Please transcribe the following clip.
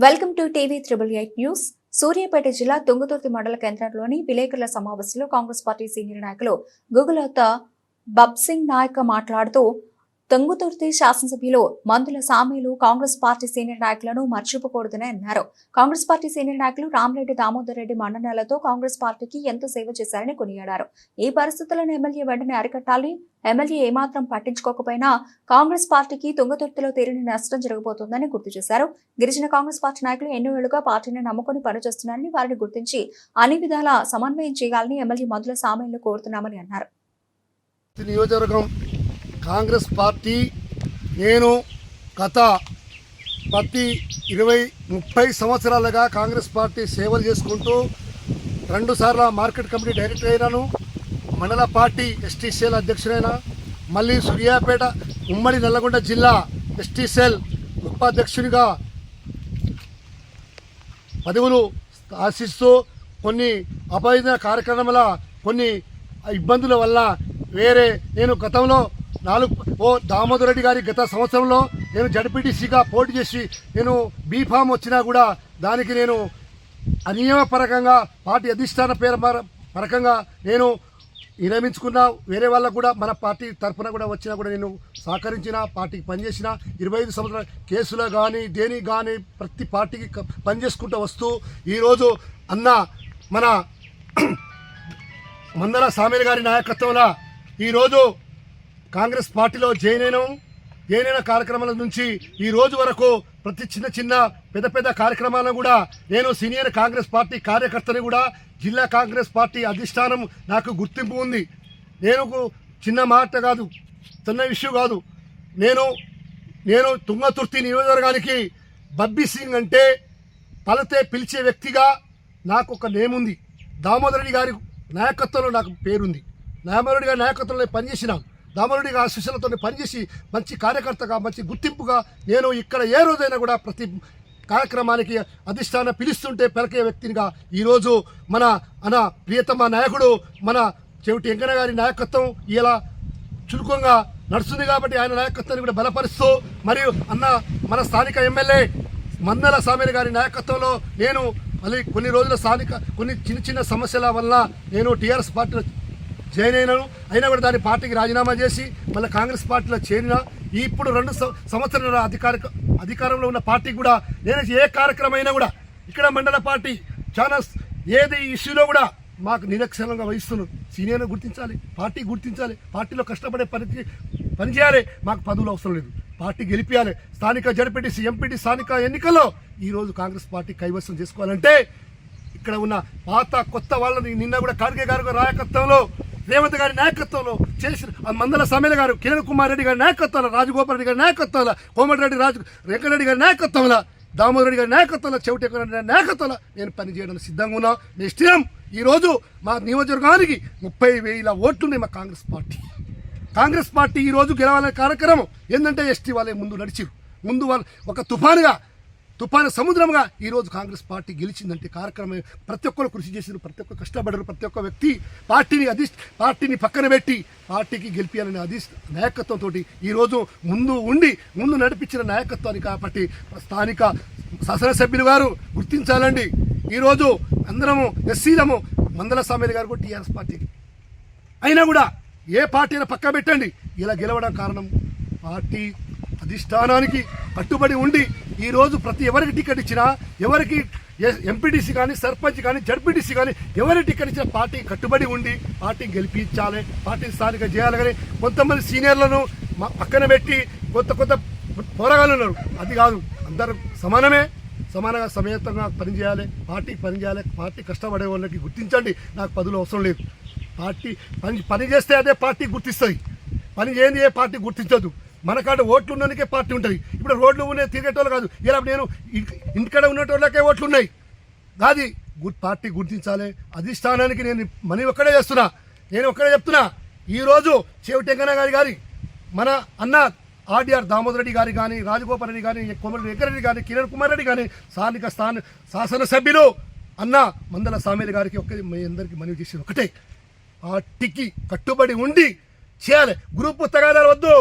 Welcome to TV 888 news. Suryapet జిల్లా తుంగతుర్తి మండల కేంద్రంలోని విలేకరుల సమావేశంలో కాంగ్రెస్ పార్టీ సీనియర్ నాయకులు గుగులోత బబ్సింగ్ నాయక్ మాట్లాడుతూ తుంగతుర్తి శాసనసభ్యులు మందుల సామీలు కాంగ్రెస్ పార్టీ సీనియర్ నాయకులను మర్చిపోకూడదని అన్నారు. కాంగ్రెస్ పార్టీ సీనియర్ నాయకులు రామరెడ్డి దామోదర్ రెడ్డి మండలాలతో కాంగ్రెస్ పార్టీకి ఎంతో సేవ చేశారని కొనియాడారు. ఈ పరిస్థితులను ఎమ్మెల్యే వెంటనే అరికట్టాలి. ఎమ్మెల్యే ఏమాత్రం పట్టించుకోకపోయినా కాంగ్రెస్ పార్టీకి తుంగతుర్తిలో తీరని నష్టం జరగబోతోందని గుర్తు చేశారు. గిరిజన కాంగ్రెస్ పార్టీ నాయకులు ఎన్నో ఏళ్లుగా పార్టీని నమ్ముకుని పనిచేస్తున్నారని, వారిని గుర్తించి అన్ని విధాలా సమన్వయం చేయాలని ఎమ్మెల్యే మందుల సామీలను కోరుతున్నామని అన్నారు. కాంగ్రెస్ పార్టీ నేను గత 20-30 సంవత్సరాలుగా కాంగ్రెస్ పార్టీ సేవలు చేసుకుంటూ 2 సార్లు మార్కెట్ కమిటీ డైరెక్టర్ అయినాను. మండల పార్టీ ఎస్టీ సెల్ అధ్యక్షుడైనా, మళ్ళీ సూర్యాపేట ఉమ్మడి నల్లగొండ జిల్లా ఎస్టీ సెల్ ఉపాధ్యక్షునిగా పదవులు ఆశిస్తూ కొన్ని అపవిత్ర కార్యక్రమాల కొన్ని ఇబ్బందుల వల్ల నేను గతంలో దామోదర్ రెడ్డి గారి గత సంవత్సరంలో నేను జడ్పీటీసీగా పోటీ చేసి నేను బీఫామ్ వచ్చినా కూడా దానికి నేను అనియమపరకంగా పార్టీ అధిష్టాన పరకంగా నేను విరమించుకున్నా. వేరే వాళ్ళకు కూడా మన పార్టీ తరఫున కూడా వచ్చినా కూడా నేను సహకరించిన, పార్టీకి పనిచేసిన 25 సంవత్సరాల కేసులో కానీ దేనికి కానీ ప్రతి పార్టీకి పనిచేసుకుంటూ వస్తూ ఈరోజు అన్న మన మందల సామీల్ గారి నాయకత్వంలో ఈరోజు కాంగ్రెస్ పార్టీలో జాయిన్ అయిన కార్యక్రమాల నుంచి ఈ రోజు వరకు ప్రతి చిన్న పెద్ద కార్యక్రమాలను కూడా నేను సీనియర్ కాంగ్రెస్ పార్టీ కార్యకర్తని కూడా జిల్లా కాంగ్రెస్ పార్టీ అధిష్టానం నాకు గుర్తింపు ఉంది. నేను చిన్న మాట కాదు, చిన్న ఇష్యూ కాదు. నేను తుంగతుర్తి నియోజకవర్గానికి బబ్బీ సింగ్ అంటే పలితే పిలిచే వ్యక్తిగా నాకు ఒక నేమ్ ఉంది. దామోదర్ రెడ్డి గారి నాయకత్వంలో నాకు పేరుంది. దామోదర్ రెడ్డి గారి నాయకత్వంలో పనిచేసినాం. దామోదర్ రెడ్డి గారి శిష్యులతో పనిచేసి మంచి కార్యకర్తగా, మంచి గుర్తింపుగా నేను ఇక్కడ ఏ రోజైనా కూడా ప్రతి కార్యక్రమానికి అధిష్టానం పిలుస్తుంటే పలికే వ్యక్తినిగా ఈరోజు మన ప్రియతమ నాయకుడు మన చెవిటి వెంకన్న గారి నాయకత్వం ఇలా చురుకంగా నడుస్తుంది కాబట్టి ఆయన నాయకత్వాన్ని కూడా బలపరుస్తూ, మరియు మన స్థానిక ఎమ్మెల్యే మందల సామీల్ గారి నాయకత్వంలో నేను మళ్ళీ కొన్ని రోజుల కొన్ని చిన్న సమస్యల వల్ల నేను టీఆర్ఎస్ పార్టీలో జాయిన్ అయినా కూడా దాని పార్టీకి రాజీనామా చేసి మళ్ళీ కాంగ్రెస్ పార్టీలో చేరిన. ఇప్పుడు 2 సంవత్సరాల అధికారంలో ఉన్న పార్టీ కూడా నేను ఏ కార్యక్రమం అయినా కూడా ఇక్కడ మండల పార్టీ చాలా ఏది ఇష్యూలో కూడా మాకు నిరక్షరంగా వహిస్తున్నాం. సీనియర్ను గుర్తించాలి, పార్టీ గుర్తించాలి, పార్టీలో కష్టపడే పని చేయాలి. మాకు పదవులు అవసరం లేదు, పార్టీ గెలిపించాలి. స్థానిక జడ్పీటీసీ, ఎంపీటీ స్థానిక ఎన్నికల్లో ఈరోజు కాంగ్రెస్ పార్టీ కైవసం చేసుకోవాలంటే ఇక్కడ ఉన్న పాత కొత్త వాళ్ళని నిన్న కూడా ఖార్గే గారి నాయకత్వంలో, రేవంత్ గారి నాయకత్వంలో చేసిన మందల సామీల్ గారు, కిరణ్ కుమార్ రెడ్డి గారి నాయకత్వంలో, రాజగోపాల్ రెడ్డి గారి నాయకత్వంలో, కోమటిరెడ్డి వెంకటరెడ్డి గారి నాయకత్వంలో, దామోదర్ రెడ్డి గారి నాయకత్వంలో, చెవిటి నాయకత్వంలో నేను పనిచేయడానికి సిద్ధంగా ఉన్నా. నిశ్చయం ఈరోజు మా నియోజకవర్గానికి 30,000 ఓట్లున్నాయి. మా కాంగ్రెస్ పార్టీ ఈరోజు గెలవాలనే కార్యక్రమం ఏంటంటే ఎస్టీ వాళ్ళే ముందు నడిచిరు. ముందు వాళ్ళు ఒక తుఫాను సముద్రంగా ఈరోజు కాంగ్రెస్ పార్టీ గెలిచిందంటే కార్యక్రమం ప్రతి ఒక్కరు కృషి చేసినారు, ప్రతి ఒక్కరు కష్టపడరు, ప్రతి ఒక్క వ్యక్తి పార్టీని పక్కన పెట్టి పార్టీకి గెలిపించాలనే నాయకత్వంతో ఈరోజు ముందు నడిపించిన నాయకత్వాన్ని కాబట్టి స్థానిక శాసనసభ్యులు గారు గుర్తించాలండి. ఈరోజు అందరము ఎస్సీలము మందల సామీల్ గారు కూడా టీఆర్ఎస్ పార్టీకి అయినా కూడా ఏ పార్టీని పక్క పెట్టండి. ఇలా గెలవడం కారణం పార్టీ అధిష్టానానికి కట్టుబడి ఉండి ఈరోజు ఎవరికి టికెట్ ఇచ్చినా, ఎవరికి ఎంపీటీసీ కానీ, సర్పంచ్ కానీ, జడ్పీటీసీ కానీ ఎవరికి టికెట్ ఇచ్చినా పార్టీ కట్టుబడి ఉండి పార్టీని గెలిపించాలి, పార్టీని స్థానిక చేయాలి. కానీ కొంతమంది సీనియర్లను పక్కన పెట్టి కొత్త పోరాగాలు ఉన్నారు. అది కాదు, అందరూ సమానంగా సమేతంగా పనిచేయాలి, పార్టీకి పనిచేయాలి. పార్టీ కష్టపడే వాళ్ళకి గుర్తించండి. నాకు పదవులు అవసరం లేదు. పార్టీ పని చేస్తే అదే పార్టీ గుర్తిస్తుంది, పని చేయని ఏ పార్టీ గుర్తించదు. మనకాడ ఓట్లు ఉన్నందుకే పార్టీ ఉంటుంది. ఇప్పుడు రోడ్లు ఉన్నాయి, తిరిగేటోళ్ళు కాదు. ఇలా నేను ఇంటికాడ ఉన్నటోళ్ళకే ఓట్లు ఉన్నాయి. అది పార్టీ గుర్తించాలి. అధిష్టానానికి నేను ఒక్కడే చెప్తున్నా. ఈరోజు చెవిటి వెంకన్న గారి మన అన్న ఆర్డీఆర్ దామోదర్ రెడ్డి గారి కానీ, రాజగోపాల్ రెడ్డి కానీ, కోమటిరెడ్డి వెంకటరెడ్డి కానీ, కిరణ్ కుమార్ రెడ్డి కానీ, స్థానిక శాసనసభ్యులు మందల సామీల్ గారికి మీ అందరికీ మనవి చేసేది ఒకటే, పార్టీకి కట్టుబడి ఉండి చేయాలి. గ్రూపు తగాదాలు వద్దు.